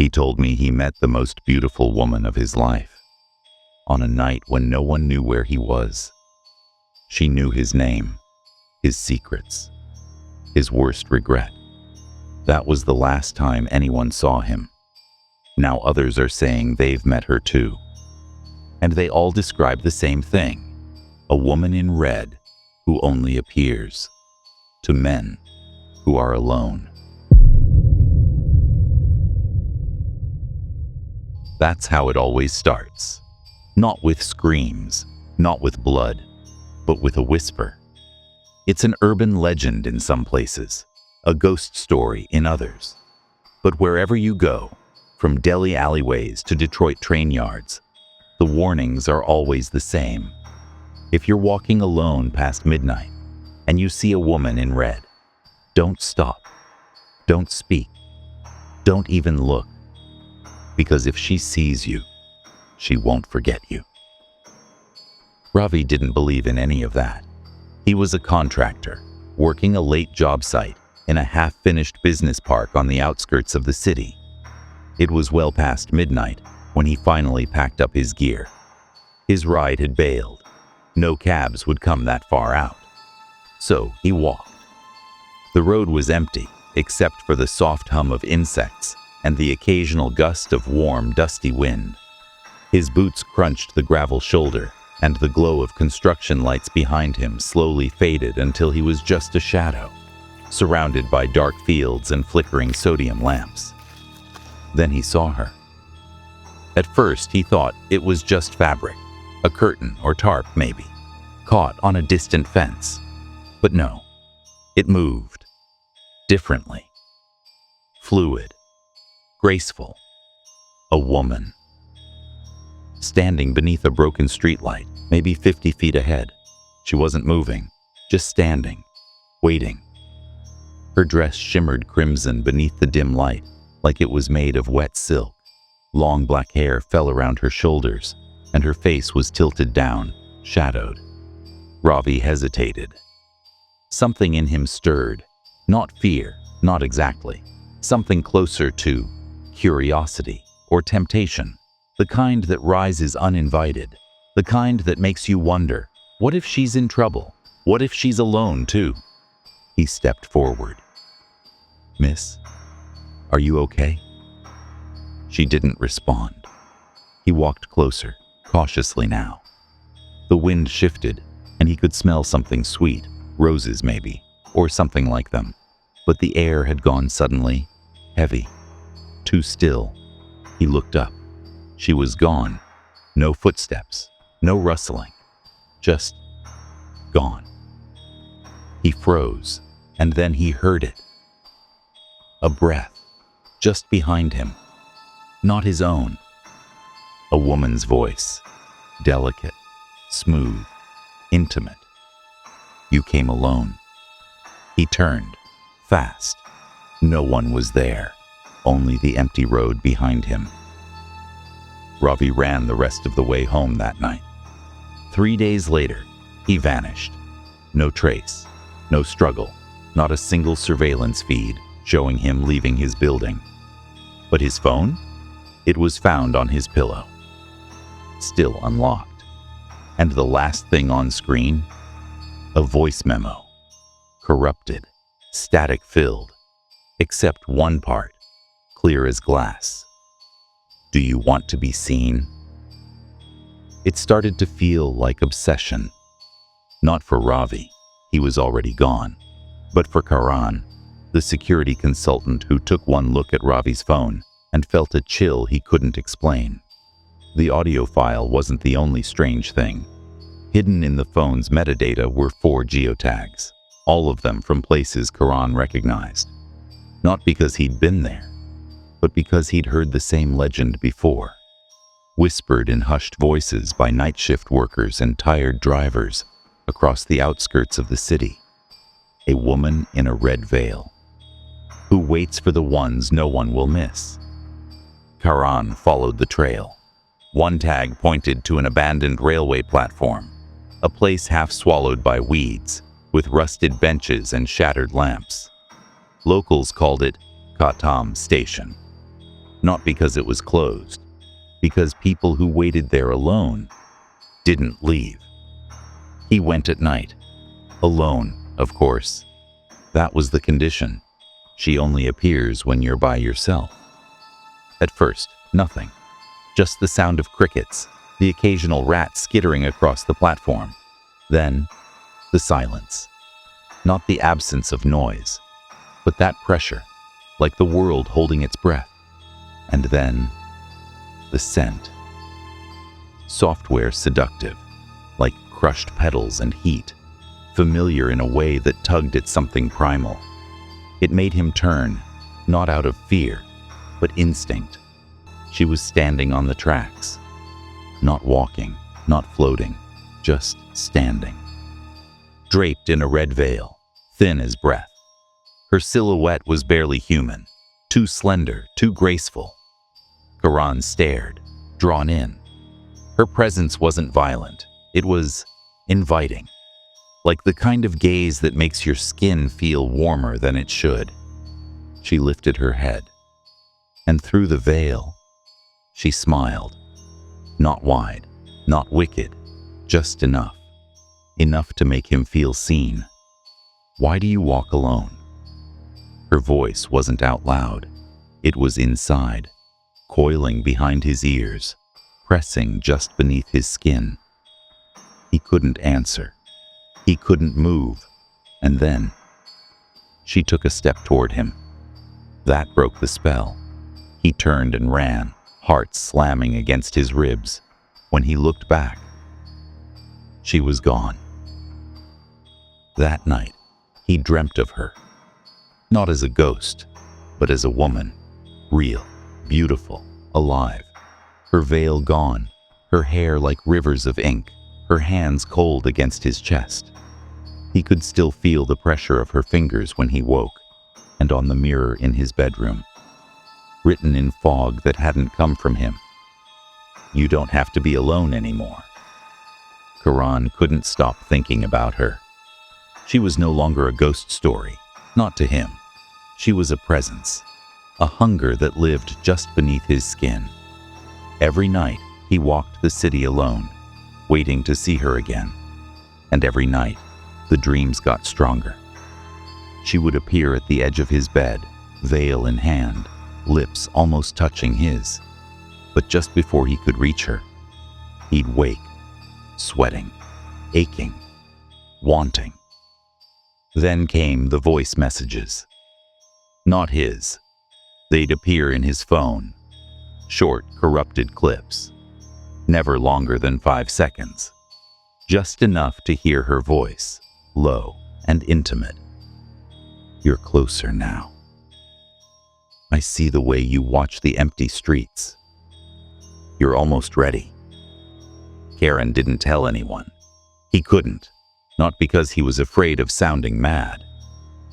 He told me he met the most beautiful woman of his life on a night when no one knew where he was. She knew his name, his secrets, his worst regret. That was the last time anyone saw him. Now others are saying they've met her too. And they all describe the same thing: a woman in red who only appears to men who are alone. That's how it always starts. Not with screams, not with blood, but with a whisper. It's an urban legend in some places, a ghost story in others. But wherever you go, from Delhi alleyways to Detroit train yards, the warnings are always the same. If you're walking alone past midnight and you see a woman in red, don't stop, don't speak, don't even look. Because if she sees you, she won't forget you. Ravi didn't believe in any of that. He was a contractor, working a late job site in a half-finished business park on the outskirts of the city. It was well past midnight when he finally packed up his gear. His ride had bailed. No cabs would come that far out. So he walked. The road was empty, except for the soft hum of insects and the occasional gust of warm, dusty wind. His boots crunched the gravel shoulder, and the glow of construction lights behind him slowly faded until he was just a shadow, surrounded by dark fields and flickering sodium lamps. Then he saw her. At first, he thought it was just fabric, a curtain or tarp maybe, caught on a distant fence. But no, it moved. Differently. Fluid. Graceful. A woman. Standing beneath a broken streetlight, maybe 50 feet ahead. She wasn't moving, just standing, waiting. Her dress shimmered crimson beneath the dim light, like it was made of wet silk. Long black hair fell around her shoulders, and her face was tilted down, shadowed. Ravi hesitated. Something in him stirred. Not fear, not exactly. Something closer to curiosity or temptation. The kind that rises uninvited. The kind that makes you wonder, what if she's in trouble? What if she's alone too? He stepped forward. "Miss, are you okay?" She didn't respond. He walked closer, cautiously now. The wind shifted, and he could smell something sweet, roses maybe, or something like them. But the air had gone suddenly heavy, too still. He looked up. She was gone. No footsteps, no rustling, just gone. He froze, and then he heard it. A breath, just behind him. Not his own. A woman's voice, delicate, smooth, intimate. "You came alone." He turned, fast. No one was there, only the empty road behind him. Ravi ran the rest of the way home that night. 3 days later, he vanished. No trace, no struggle, not a single surveillance feed showing him leaving his building. But his phone? It was found on his pillow. Still unlocked. And the last thing on screen? A voice memo. Corrupted, static-filled, except one part, clear as glass. "Do you want to be seen?" It started to feel like obsession. Not for Ravi, he was already gone, but for Karan, the security consultant who took one look at Ravi's phone and felt a chill he couldn't explain. The audio file wasn't the only strange thing. Hidden in the phone's metadata were 4 geotags, all of them from places Karan recognized. Not because he'd been there, but because he'd heard the same legend before, whispered in hushed voices by night shift workers and tired drivers across the outskirts of the city. A woman in a red veil, who waits for the ones no one will miss. Karan followed the trail. One tag pointed to an abandoned railway platform, a place half swallowed by weeds, with rusted benches and shattered lamps. Locals called it Khatam Station. not because it was closed, because people who waited there alone didn't leave. He went at night. Alone, of course. That was the condition. She only appears when you're by yourself. At first, nothing. Just the sound of crickets, the occasional rat skittering across the platform. Then, the silence. Not the absence of noise, but that pressure, like the world holding its breath. And then, the scent. Software seductive, like crushed petals and heat, familiar in a way that tugged at something primal. It made him turn, not out of fear, but instinct. She was standing on the tracks. Not walking, not floating, just standing. Draped in a red veil, thin as breath. Her silhouette was barely human, too slender, too graceful. Karan stared, drawn in. Her presence wasn't violent, it was inviting. Like the kind of gaze that makes your skin feel warmer than it should. She lifted her head, and through the veil, she smiled. Not wide, not wicked, just enough. Enough to make him feel seen. Why do you walk alone? Her voice wasn't out loud. It was inside, coiling behind his ears, pressing just beneath his skin. He couldn't answer. He couldn't move. And then, she took a step toward him. That broke the spell. He turned and ran, heart slamming against his ribs. When he looked back, she was gone. That night, he dreamt of her. Not as a ghost, but as a woman. Real, beautiful, alive. Her veil gone, her hair like rivers of ink, her hands cold against his chest. He could still feel the pressure of her fingers when he woke, and on the mirror in his bedroom. Written in fog that hadn't come from him. You don't have to be alone anymore. Karan couldn't stop thinking about her. She was no longer a ghost story, not to him. She was a presence, a hunger that lived just beneath his skin. Every night, he walked the city alone, waiting to see her again. And every night, the dreams got stronger. She would appear at the edge of his bed, veil in hand, lips almost touching his. But just before he could reach her, he'd wake, sweating, aching, wanting. Then came the voice messages. Not his. They'd appear in his phone. Short, corrupted clips. Never longer than 5 seconds. Just enough to hear her voice, low and intimate. You're closer now. I see the way you watch the empty streets. You're almost ready. Karan didn't tell anyone. He couldn't, not because he was afraid of sounding mad,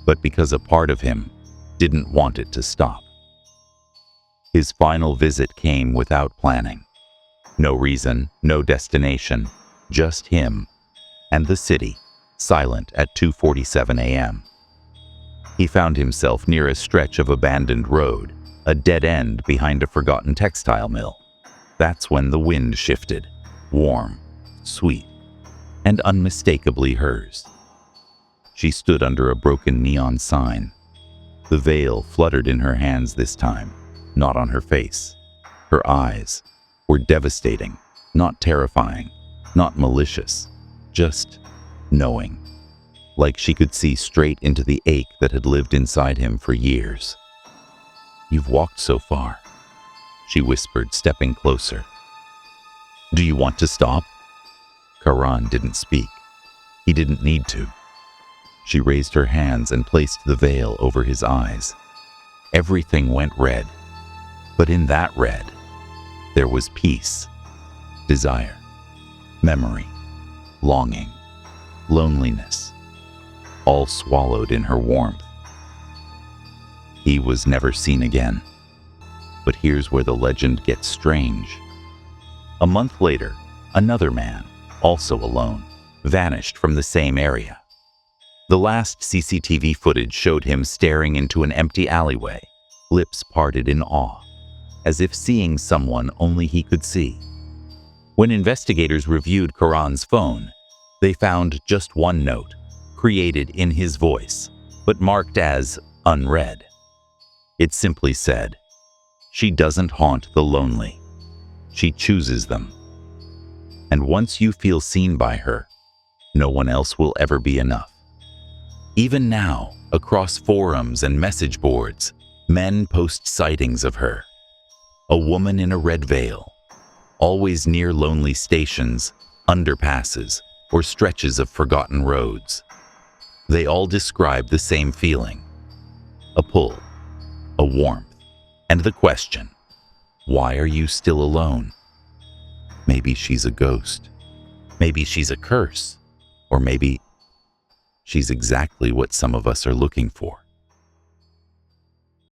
but because a part of him didn't want it to stop. His final visit came without planning. No reason, no destination, just him and the city, silent at 2:47 a.m. He found himself near a stretch of abandoned road, a dead end behind a forgotten textile mill. That's when the wind shifted, warm, sweet, and unmistakably hers. She stood under a broken neon sign. The veil fluttered in her hands this time, not on her face. Her eyes were devastating, not terrifying, not malicious, just knowing. Like she could see straight into the ache that had lived inside him for years. You've walked so far, she whispered, stepping closer. Do you want to stop? Karan didn't speak. He didn't need to. She raised her hands and placed the veil over his eyes. Everything went red. But in that red, there was peace, desire, memory, longing, loneliness, all swallowed in her warmth. He was never seen again. But here's where the legend gets strange. A month later, another man, also alone, vanished from the same area. The last CCTV footage showed him staring into an empty alleyway, lips parted in awe. as if seeing someone only he could see. When investigators reviewed Karan's phone, they found just one note, created in his voice, but marked as unread. It simply said, "She doesn't haunt the lonely. She chooses them. And once you feel seen by her, no one else will ever be enough." Even now, across forums and message boards, men post sightings of her. A woman in a red veil, always near lonely stations, underpasses, or stretches of forgotten roads. They all describe the same feeling: a pull, a warmth, and the question, why are you still alone? Maybe she's a ghost. Maybe she's a curse. Or maybe she's exactly what some of us are looking for.